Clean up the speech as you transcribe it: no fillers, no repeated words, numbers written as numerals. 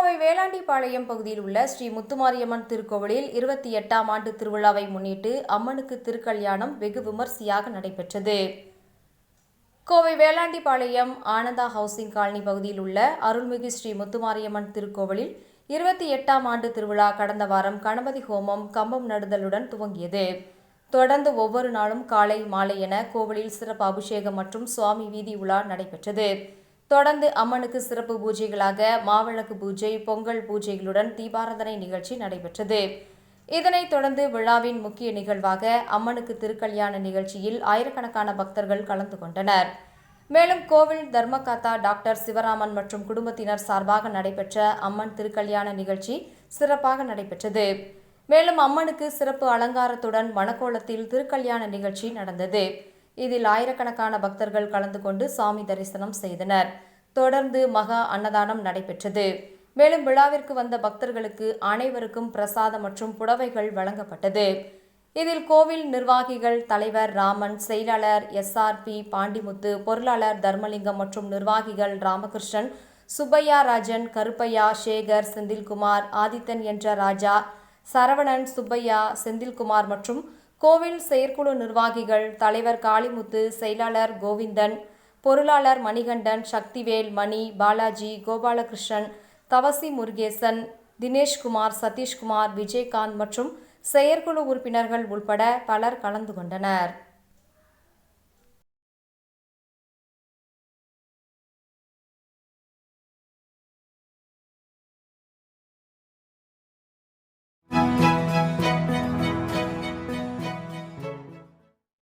கோவை வேளாண்டிபாளையம் பகுதியில் உள்ள ஸ்ரீ முத்துமாரியம்மன் திருக்கோவிலில் 28ஆம் ஆண்டு திருவிழாவை முன்னிட்டு அம்மனுக்கு திருக்கல்யாணம் வெகு விமர்சையாக நடைபெற்றது. கோவை வேளாண்டிபாளையம் ஆனந்தா ஹவுசிங் காலனி பகுதியில் உள்ள அருள்மிகு ஸ்ரீ முத்துமாரியம்மன் திருக்கோவிலில் 28ஆம் ஆண்டு திருவிழா கடந்த வாரம் கணபதி ஹோமம், கம்பம் நடுதலுடன் துவங்கியது. தொடர்ந்து ஒவ்வொரு நாளும் காலை, மாலை என கோவிலில் சிறப்பு அபிஷேகம் மற்றும் சுவாமி வீதி உலா நடைபெற்றது. தொடர்ந்து அம்மனுக்கு சிறப்பு பூஜைகளாக மாவிளக்கு பூஜை, பொங்கல் பூஜைகளுடன் தீபாராதனை நிகழ்ச்சி நடைபெற்றது. இதனைத் தொடர்ந்து விழாவின் முக்கிய நிகழ்வாக அம்மனுக்கு திருக்கல்யாண நிகழ்ச்சியில் ஆயிரக்கணக்கான பக்தர்கள் கலந்து கொண்டனர். மேலும் கோவில் தர்மகர்த்தா டாக்டர் சிவராமன் மற்றும் குடும்பத்தினர் சார்பாக நடைபெற்ற அம்மன் திருக்கல்யாண நிகழ்ச்சி சிறப்பாக நடைபெற்றது. மேலும் அம்மனுக்கு சிறப்பு அலங்காரத்துடன் மணக்கோலத்தில் திருக்கல்யாண நிகழ்ச்சி நடந்தது. இதில் ஆயிரக்கணக்கான பக்தர்கள் கலந்து கொண்டு சாமி தரிசனம் செய்தனர். தொடர்ந்து மகா அன்னதானம் நடைபெற்றது. மேலும் விழாவிற்கு வந்த பக்தர்களுக்கு அனைவருக்கும் பிரசாதம் மற்றும் புடவைகள் வழங்கப்பட்டது. இதில் கோவில் நிர்வாகிகள் தலைவர் ராமன், செயலாளர் SRP பாண்டிமுத்து, பொருளாளர் தர்மலிங்கம் மற்றும் நிர்வாகிகள் ராமகிருஷ்ணன், சுப்பையா ராஜன், கருப்பையா, சேகர், செந்தில்குமார், ஆதித்தன் என்ற ராஜா, சரவணன், சுப்பையா, செந்தில்குமார் மற்றும் கோவில் செயற்குழு நிர்வாகிகள் தலைவர் காளிமுத்து, செயலாளர் கோவிந்தன், பொருளாளர் மணிகண்டன், சக்திவேல், மணி, பாலாஜி, கோபாலகிருஷ்ணன், தவசி முருகேசன், தினேஷ்குமார், சதீஷ்குமார், விஜயகாந்த் மற்றும் செயற்குழு உறுப்பினர்கள் உள்பட பலர் கலந்து கொண்டனர்.